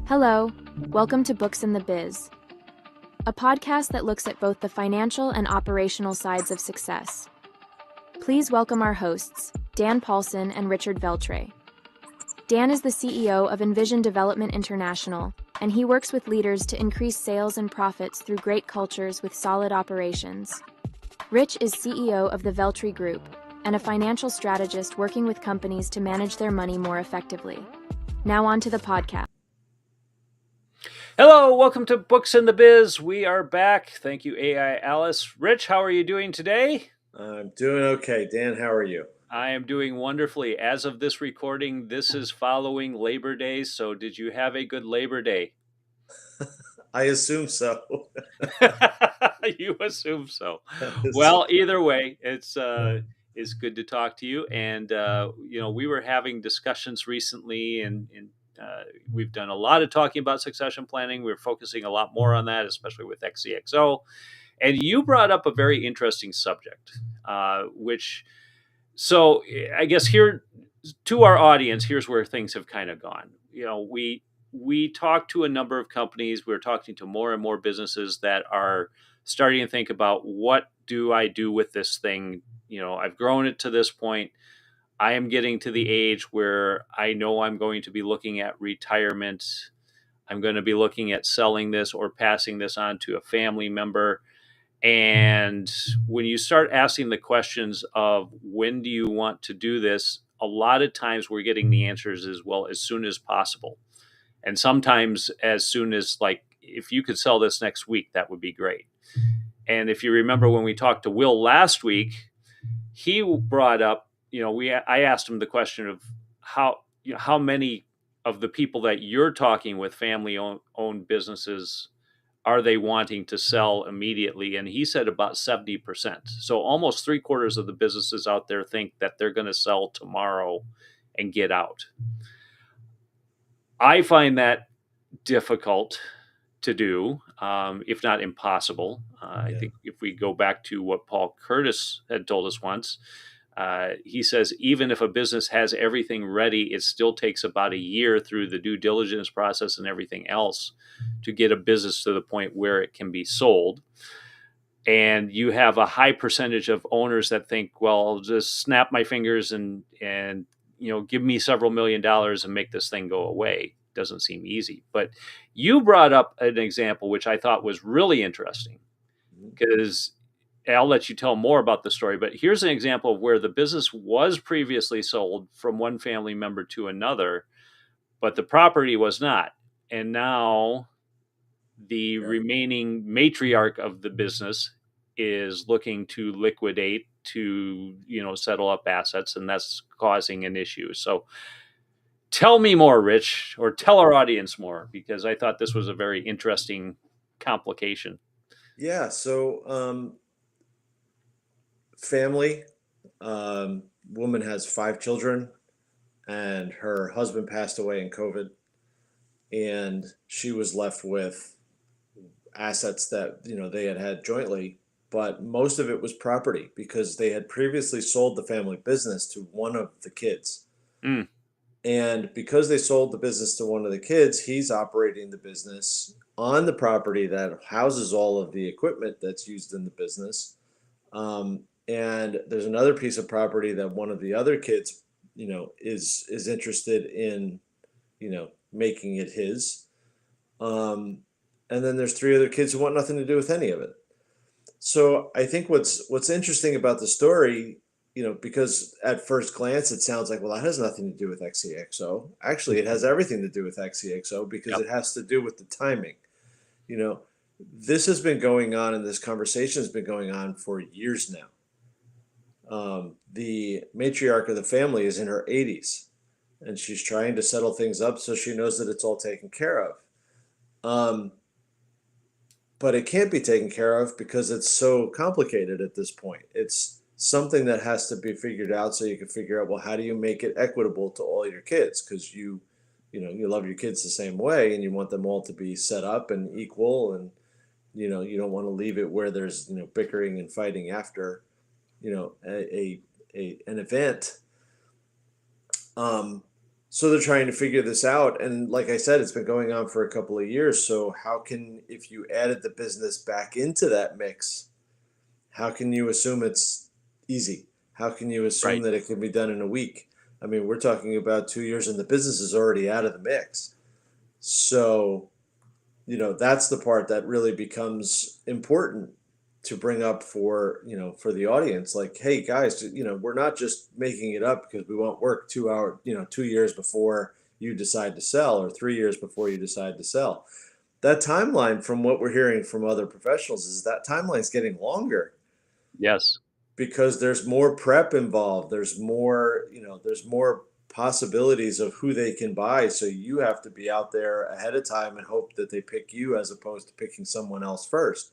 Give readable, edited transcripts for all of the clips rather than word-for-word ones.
Hello, welcome to Books the Biz, a podcast that looks at both the financial and operational sides of success. Please welcome our hosts, Dan Paulson and Richard Veltre. Dan is the CEO of Envision Development International, and he works with leaders to increase sales and profits through great cultures with solid operations. Rich is CEO of the Veltre Group and a financial strategist working with companies to manage their money more effectively. Now on to the podcast. Hello, welcome to Books the Biz. We are back. Thank you, AI Alice. Rich, how are you doing today? I'm doing okay. Dan, how are you? I am doing wonderfully. As of this recording, this is following Labor Day. So did you have a good Labor Day? I assume so. You assume so. Well, either way, it's good to talk to you. And, we were having discussions recently and we've done a lot of talking about succession planning. We're focusing a lot more on that, especially with XCXO. And you brought up a very interesting subject, so I guess here to our audience, here's where things have kind of gone. We talked to a number of companies. We're talking to more and more businesses that are starting to think about, what do I do with this thing? I've grown it to this point. I am getting to the age where I know I'm going to be looking at retirement. I'm going to be looking at selling this or passing this on to a family member. And when you start asking the questions of when do you want to do this, a lot of times we're getting the answers as well as soon as possible. And sometimes as soon as, like, if you could sell this next week, that would be great. And if you remember when we talked to Will last week, he brought up, I asked him the question of how many of the people that you're talking with, family-owned businesses, are they wanting to sell immediately? And he said about 70%. So almost 3/4 of the businesses out there think that they're going to sell tomorrow and get out. I find that difficult to do, if not impossible. I think if we go back to what Paul Curtis had told us once, he says, even if a business has everything ready, it still takes about a year through the due diligence process and everything else to get a business to the point where it can be sold. And you have a high percentage of owners that think, well, I'll just snap my fingers and give me several $1 million and make this thing go away. Doesn't seem easy. But you brought up an example which I thought was really interesting, because I'll let you tell more about the story, but here's an example of where the business was previously sold from one family member to another, but the property was not. And now the remaining matriarch of the business is looking to liquidate, to, settle up assets, and that's causing an issue. So tell me more, Rich, or tell our audience more, because I thought this was a very interesting complication. Yeah. So, family, woman has 5 children, and her husband passed away in COVID, and she was left with assets that they had jointly, but most of it was property because they had previously sold the family business to one of the kids. And because they sold the business to one of the kids, he's operating the business on the property that houses all of the equipment that's used in the business. And there's another piece of property that one of the other kids, is interested in, making it his. And then there's 3 other kids who want nothing to do with any of it. So I think what's interesting about the story, because at first glance it sounds like, well, that has nothing to do with XCXO. Actually, it has everything to do with XCXO because it has to do with the timing. This has been going on, and this conversation has been going on for years now. The matriarch of the family is in her 80s, and she's trying to settle things up so she knows that it's all taken care of. But it can't be taken care of because it's so complicated at this point. It's something that has to be figured out so you can figure out, well, how do you make it equitable to all your kids? Because you love your kids the same way, and you want them all to be set up and equal, and you don't want to leave it where there's bickering and fighting after. an event. Um, so they're trying to figure this out, and like I said, it's been going on for a couple of years. So how can, if you added the business back into that mix, how can you assume it's easy? How can you assume Right. that it can be done in a week? I mean, we're talking about 2 years, and the business is already out of the mix. So that's the part that really becomes important to bring up for the audience. Like, hey guys, we're not just making it up because we want work 2 years before you decide to sell, or 3 years before you decide to sell. That timeline, from what we're hearing from other professionals, is that timeline's getting longer Yes. because there's more prep involved. There's more possibilities of who they can buy. So you have to be out there ahead of time and hope that they pick you as opposed to picking someone else first.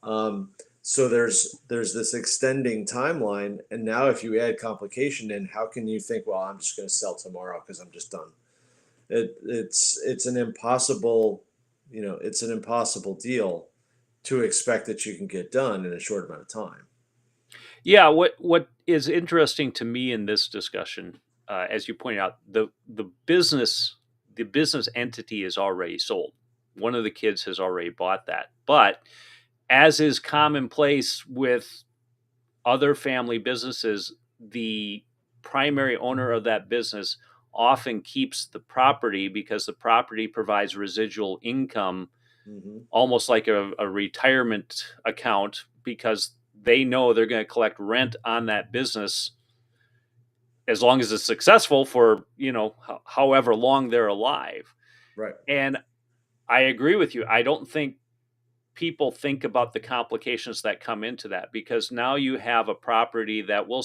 Um, so there's this extending timeline, and now if you add complication in, how can you think, well, I'm just going to sell tomorrow because I'm just done? It's an impossible, it's an impossible deal to expect that you can get done in a short amount of time. Yeah, what is interesting to me in this discussion, as you point out, the business entity is already sold. One of the kids has already bought that, but as is commonplace with other family businesses, the primary owner of that business often keeps the property because the property provides residual income, Hmm. almost like a retirement account, because they know they're going to collect rent on that business as long as it's successful for however long they're alive. Right. And I agree with you. I don't think people think about the complications that come into that, because now you have a property that will.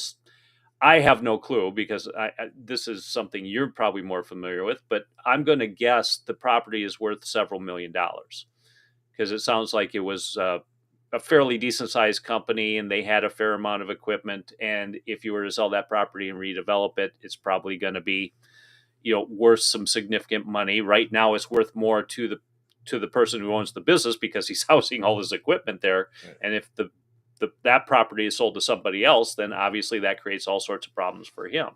I have no clue, because this is something you're probably more familiar with, but I'm going to guess the property is worth several $1,000,000, because it sounds like it was a fairly decent sized company and they had a fair amount of equipment. And if you were to sell that property and redevelop it, it's probably going to be worth some significant money. Right now, it's worth more to the person who owns the business because he's housing all his equipment there. Right. And if that property is sold to somebody else, then obviously that creates all sorts of problems for him.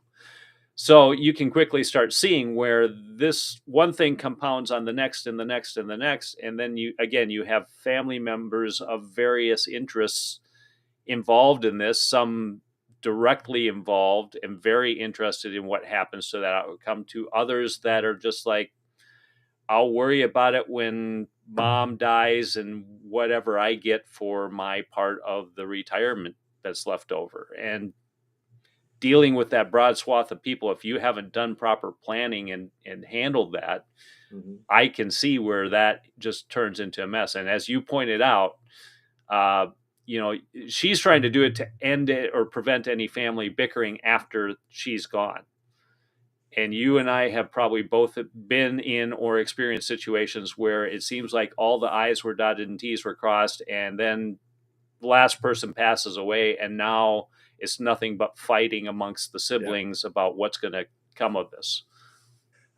So you can quickly start seeing where this one thing compounds on the next and the next and the next. And then you have family members of various interests involved in this, some directly involved and very interested in what happens to that outcome, to others that are just like, I'll worry about it when mom dies and whatever I get for my part of the retirement that's left over. And dealing with that broad swath of people, if you haven't done proper planning and handled that, Hmm. I can see where that just turns into a mess. And as you pointed out, uh, she's trying to do it to end it or prevent any family bickering after she's gone. And you and I have probably both been in or experienced situations where it seems like all the I's were dotted and T's were crossed, and then the last person passes away, and now it's nothing but fighting amongst the Yeah. siblings about what's going to come of this.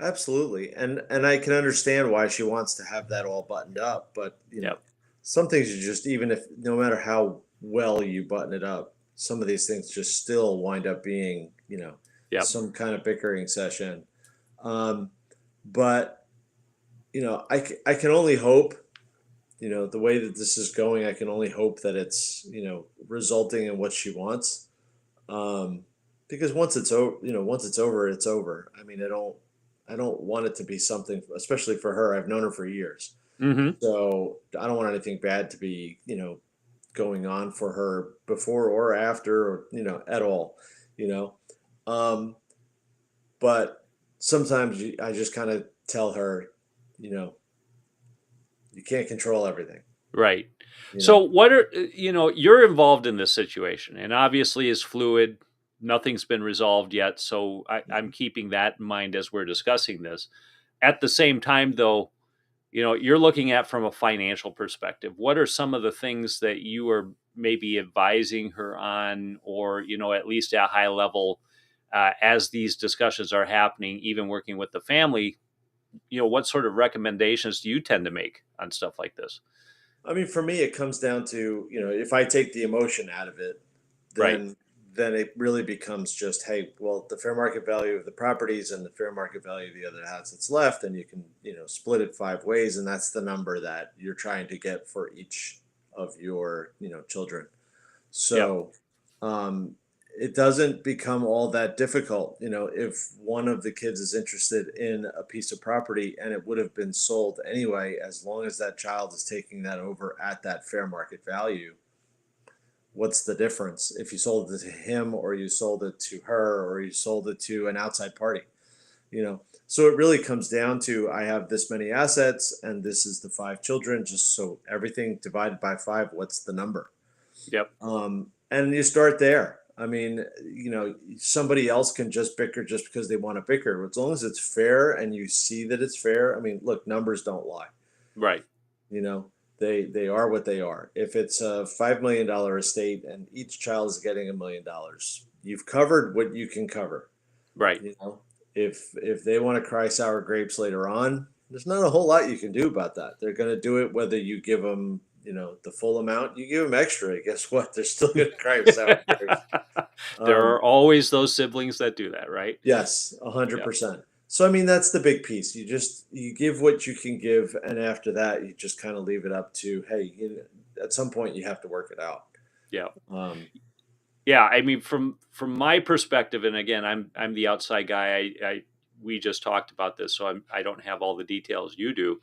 Absolutely. And I can understand why she wants to have that all buttoned up, but Yep. some things you just, even if, no matter how well you button it up, some of these things just still wind up being, Yep. some kind of bickering session. Um, but I can only hope, the way that this is going, I can only hope that it's, resulting in what she wants. Um, because once it's over, it's over. I mean, I don't want it to be something, especially for her. I've known her for years, Mm-hmm. so I don't want anything bad to be, going on for her before or after, or at all, you know. Um, but sometimes I just kind of tell her, you know, you can't control everything, Right. you So know. what are you're involved in this situation, and obviously is fluid. Nothing's been resolved yet, so I'm Mhm. keeping that in mind as we're discussing this. At the same time, though, you're looking at from a financial perspective. What are some of the things that you are maybe advising her on, or at least at a high level, as these discussions are happening, even working with the family? What sort of recommendations do you tend to make on stuff like this? I mean, for me, it comes down to, if I take the emotion out of it, Right. then it really becomes just, hey, well, the fair market value of the properties and the fair market value of the other assets left, and you can, split it 5 ways, and that's the number that you're trying to get for each of your, children. Yep. So it doesn't become all that difficult. If one of the kids is interested in a piece of property and it would have been sold anyway, as long as that child is taking that over at that fair market value, what's the difference if you sold it to him or you sold it to her or you sold it to an outside party? So it really comes down to, I have this many assets and this is the 5 children, just so everything divided by 5, what's the number? Yep. And you start there. I mean, somebody else can just bicker just because they want to bicker. As long as it's fair and you see that it's fair. I mean, look, numbers don't lie. Right. You know, they are what they are. If it's a $5 million estate and each child is getting $1 million, you've covered what you can cover. Right. If they want to cry sour grapes later on, there's not a whole lot you can do about that. They're going to do it whether you give them, the full amount. You give them extra, guess what? They're still going to cry sour grapes. There Um, are always those siblings that do that, right? yes, a hundred Yep. percent. So I mean, that's the big piece. You give what you can give, and after that, you just kind of leave it up to, hey, at some point you have to work it out. Yeah. Um, Yeah. I mean, from my perspective, and again, I'm the outside guy. We just talked about this, so I don't have all the details you do.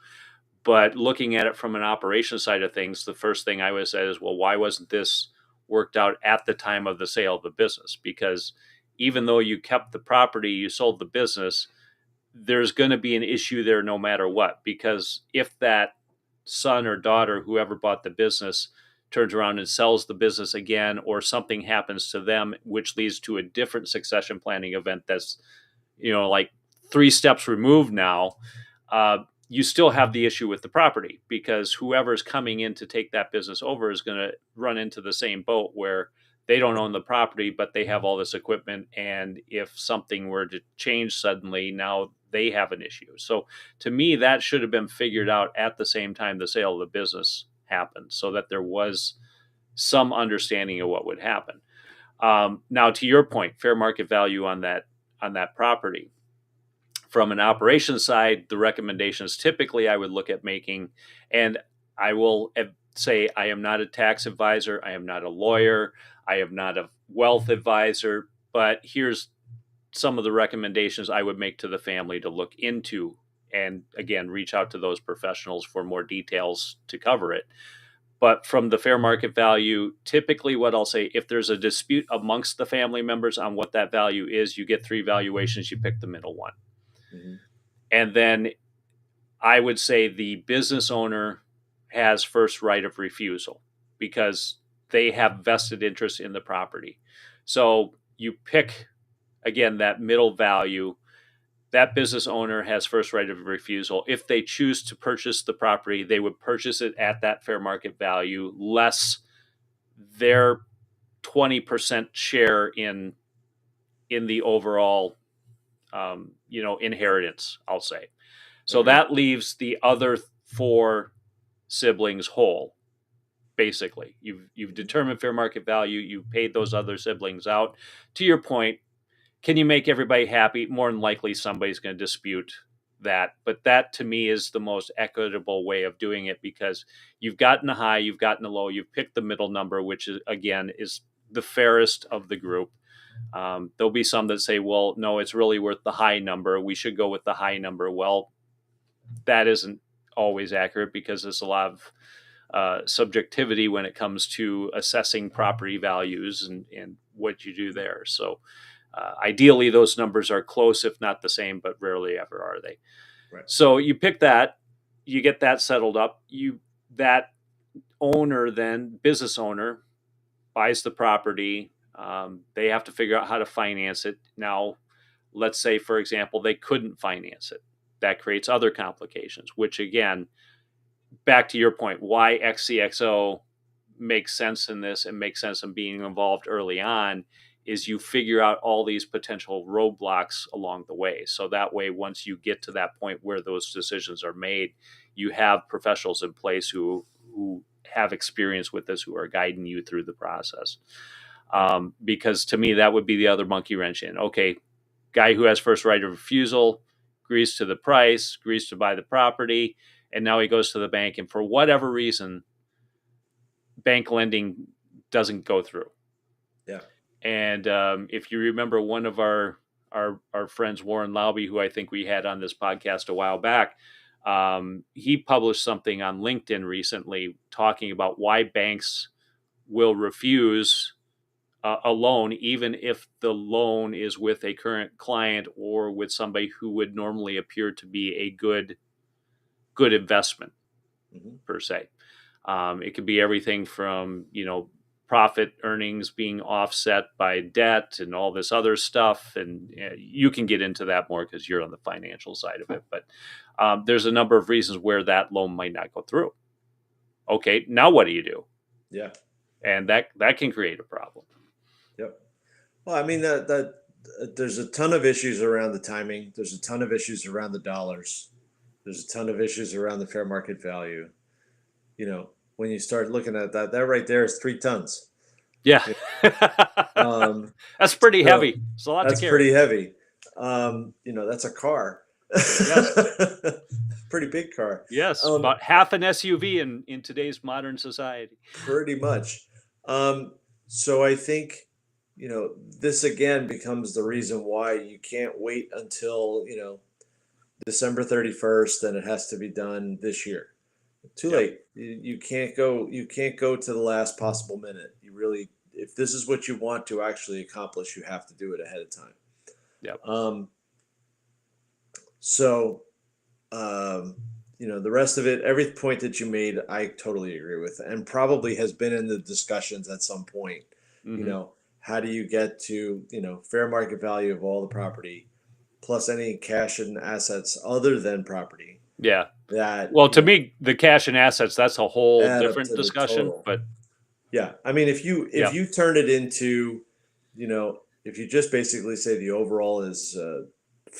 But looking at it from an operation side of things, the first thing I would say is, well, why wasn't this worked out at the time of the sale of the business? Because even though you kept the property, you sold the business, there's going to be an issue there no matter what. Because if that son or daughter, whoever bought the business, turns around and sells the business again, or something happens to them, which leads to a different succession planning event that's, like 3 steps removed now, you still have the issue with the property, because whoever's coming in to take that business over is going to run into the same boat where they don't own the property, but they have all this equipment. And if something were to change suddenly, now they have an issue. So to me, that should have been figured out at the same time the sale of the business happened, so that there was some understanding of what would happen. Now, to your point, fair market value on that property. From an operations side, the recommendations typically I would look at making, and I will say I am not a tax advisor, I am not a lawyer, I am not a wealth advisor, but here's some of the recommendations I would make to the family to look into, and again, reach out to those professionals for more details to cover it. But from the fair market value, typically what I'll say, if there's a dispute amongst the family members on what that value is, you get 3 valuations, you pick the middle one. mm-hmm. And then I would say the business owner has first right of refusal, because they have vested interest in the property. So you pick, again, that middle value. That business owner has first right of refusal. If they choose to purchase the property, they would purchase it at that fair market value, less their 20% share in the overall, inheritance, I'll say. So Okay. that leaves the other 4 siblings whole. Basically, you've determined fair market value. You've paid those other siblings out. To your point, can you make everybody happy? More than likely, somebody's going to dispute that. But that, to me, is the most equitable way of doing it, because you've gotten the high, you've gotten the low, you've picked the middle number, which is, again, is the fairest of the group. There'll be some that say, well, no, it's really worth the high number. We should go with the high number. Well, that isn't always accurate, because there's a lot of subjectivity when it comes to assessing property values and what you do there. So ideally, those numbers are close, if not the same, but rarely ever are they. Right. So you pick that, you get that settled up. That owner, then business owner, buys the property. They have to figure out how to finance it. Now, let's say, for example, they couldn't finance it. That creates other complications, which, again, back to your point, why XCXO makes sense in this and makes sense in being involved early on, is you figure out all these potential roadblocks along the way. So that way, once you get to that point where those decisions are made, you have professionals in place who have experience with this, who are guiding you through the process. Because to me, that would be the other monkey wrench in. Okay, guy who has first right of refusal agrees to the price, agrees to buy the property, and now he goes to the bank, and for whatever reason, bank lending doesn't go through. Yeah. And if you remember, one of our friends, Warren Lauby, who I think we had on this podcast a while back, he published something on LinkedIn recently talking about why banks will refuse a loan, even if the loan is with a current client or with somebody who would normally appear to be a good investment, per se. It could be everything from, profit earnings being offset by debt and all this other stuff. And you can get into that more because you're on the financial side of it. But there's a number of reasons where that loan might not go through. Okay, now what do you do? Yeah. And that can create a problem. Yep. Well, I mean, that there's a ton of issues around the timing. There's a ton of issues around the dollars. There's a ton of issues around the fair market value. When you start looking at that right there is 3 tons. Yeah. That's pretty heavy. It's a lot to carry. That's pretty heavy. That's a car. Yes. Pretty big car. Yes, about half an SUV in today's modern society. Pretty much. So I think, this again becomes the reason why you can't wait until, December 31st, and it has to be done this year. Too late. You can't go to the last possible minute. You really, if this is what you want to actually accomplish, you have to do it ahead of time. Yep. The rest of it, every point that you made, I totally agree with, and probably has been in the discussions at some point. Mm-hmm. How do you get to, fair market value of all the property plus any cash and assets other than property? Yeah. That, to me, the cash and assets, that's a whole different discussion. But yeah, I mean, if you turn it into, if you just basically say the overall is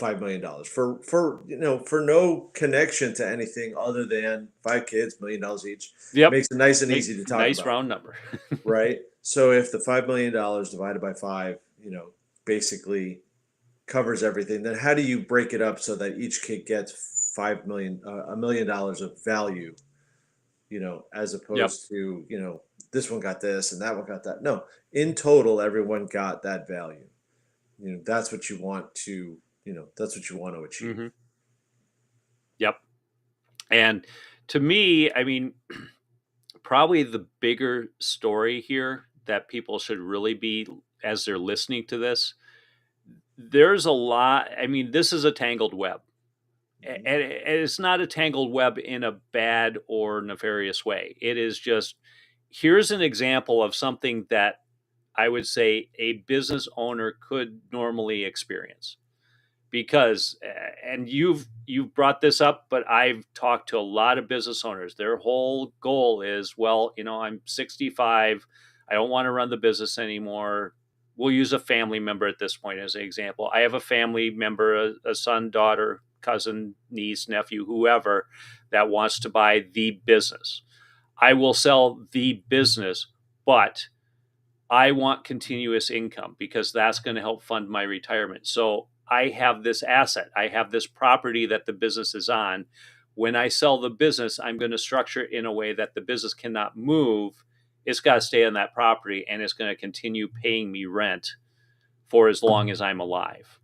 $5 million for no connection to anything other than 5 kids, $1 million each. Yep. Makes it nice and easy to talk about. Nice round number. Right. So if the $5 million divided by 5, basically covers everything, then how do you break it up so that each kid gets $1 million of value, as opposed to, this one got this and that one got that. No, in total, everyone got that value. That's what you want to, that's what you want to achieve. Mm-hmm. Yep. And to me, I mean, probably the bigger story here that people should really be, as they're listening to this, there's a lot. I mean, this is a tangled web. Mm-hmm. And it's not a tangled web in a bad or nefarious way. It is just, here's an example of something that I would say a business owner could normally experience. Because, and you've brought this up, but I've talked to a lot of business owners. Their whole goal is, well, I'm 65. I don't want to run the business anymore. We'll use a family member at this point as an example. I have a family member, a son, daughter, cousin, niece, nephew, whoever, that wants to buy the business. I will sell the business, but I want continuous income because that's going to help fund my retirement. So I have this asset. I have this property that the business is on. When I sell the business, I'm going to structure it in a way that the business cannot move. It's got to stay on that property, and it's going to continue paying me rent for as long as I'm alive.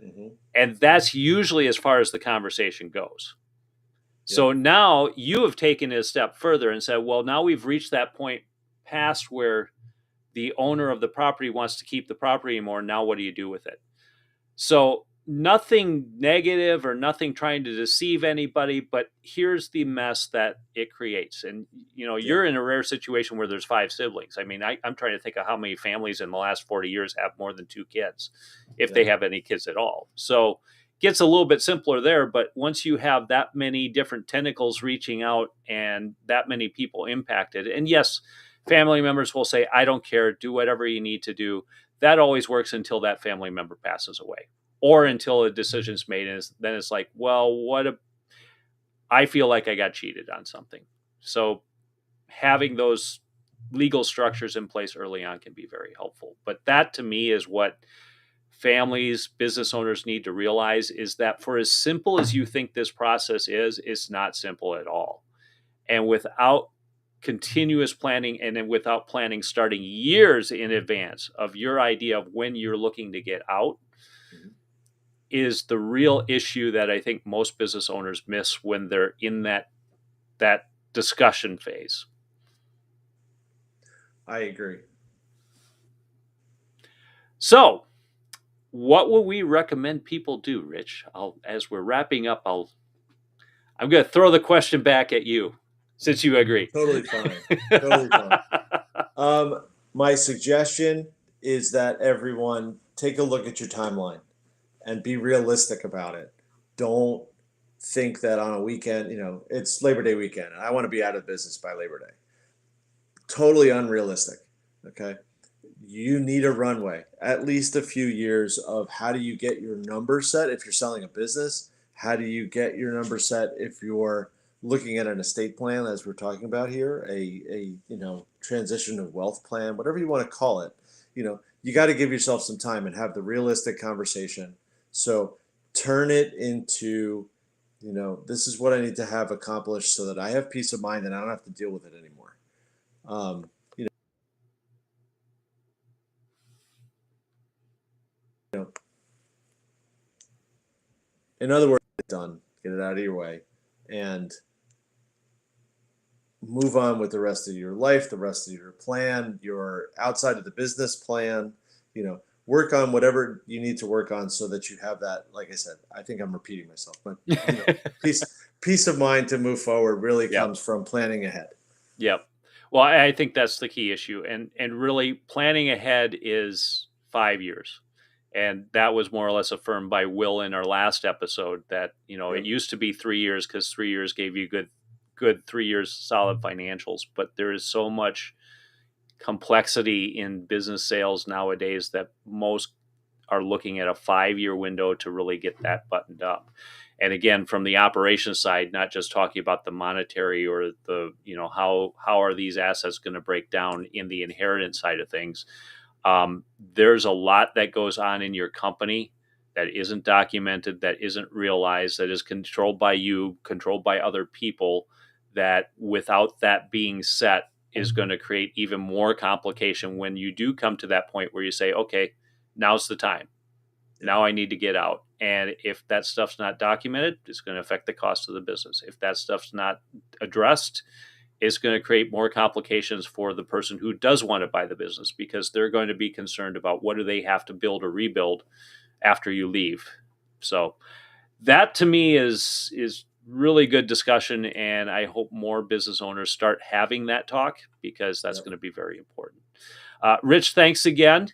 Mm-hmm. And that's usually as far as the conversation goes. Yeah. So now you have taken it a step further and said, well, now we've reached that point past where the owner of the property wants to keep the property more. Now what do you do with it? So nothing negative or nothing trying to deceive anybody, but here's the mess that it creates. And, you're in a rare situation where there's 5 siblings. I mean, I'm trying to think of how many families in the last 40 years have more than 2 kids, if they have any kids at all. So it gets a little bit simpler there. But once you have that many different tentacles reaching out and that many people impacted, and yes, family members will say, I don't care, do whatever you need to do. That always works until that family member passes away or until a decision's made. And then it's like, well, I feel like I got cheated on something. So having those legal structures in place early on can be very helpful. But that to me is what families, business owners need to realize, is that for as simple as you think this process is, it's not simple at all. And without continuous planning, and then without planning starting years in advance of your idea of when you're looking to get out, is the real issue that I think most business owners miss when they're in that discussion phase. I agree. So, what will we recommend people do, Rich? As we're wrapping up, I'm going to throw the question back at you, since you agree. Totally fine. Totally fine. My suggestion is that everyone take a look at your timeline and be realistic about it. Don't think that on a weekend, it's Labor Day weekend and I want to be out of business by Labor Day. Totally unrealistic. Okay. You need a runway, at least a few years of how do you get your number set if you're selling a business? How do you get your number set if you're looking at an estate plan, as we're talking about here, a transition of wealth plan, whatever you want to call it? You got to give yourself some time and have the realistic conversation. So turn it into, this is what I need to have accomplished so that I have peace of mind and I don't have to deal with it anymore. In other words, get it done, get it out of your way, and move on with the rest of your life, the rest of your plan, your outside of the business plan. Work on whatever you need to work on so that you have that, like I said, I think I'm repeating myself, but peace of mind to move forward really comes from planning ahead. Yep. Well, I think that's the key issue. And really planning ahead is 5 years. And that was more or less affirmed by Will in our last episode that, it used to be 3 years because 3 years gave you good 3 years solid financials. But there is so much complexity in business sales nowadays that most are looking at a 5-year window to really get that buttoned up. And again, from the operations side, not just talking about the monetary or the, how are these assets going to break down in the inheritance side of things. There's a lot that goes on in your company that isn't documented, that isn't realized, that is controlled by you, controlled by other people, that without that being set is going to create even more complication when you do come to that point where you say, okay, now's the time. Now I need to get out. And if that stuff's not documented, it's going to affect the cost of the business. If that stuff's not addressed, it's going to create more complications for the person who does want to buy the business, because they're going to be concerned about what do they have to build or rebuild after you leave. So that to me is really good discussion. And I hope more business owners start having that talk, because that's going to be very important. Rich, thanks again.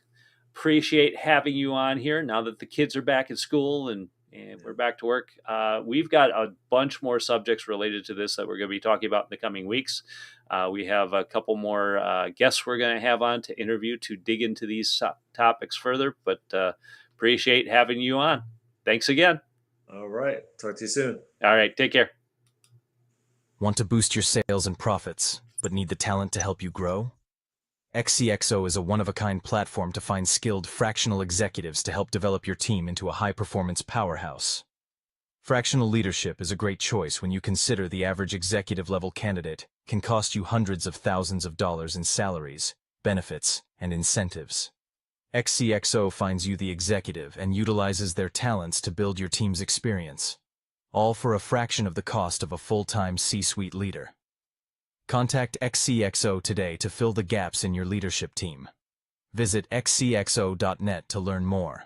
Appreciate having you on here now that the kids are back at school and we're back to work. We've got a bunch more subjects related to this that we're going to be talking about in the coming weeks. We have a couple more guests we're going to have on to interview to dig into these topics further, but appreciate having you on. Thanks again. All right. Talk to you soon. All right. Take care. Want to boost your sales and profits, but need the talent to help you grow? XCXO is a one-of-a-kind platform to find skilled fractional executives to help develop your team into a high-performance powerhouse. Fractional leadership is a great choice when you consider the average executive-level candidate can cost you hundreds of thousands of dollars in salaries, benefits, and incentives. XCXO finds you the executive and utilizes their talents to build your team's experience, all for a fraction of the cost of a full-time C-suite leader. Contact XCXO today to fill the gaps in your leadership team. Visit xcxo.net to learn more.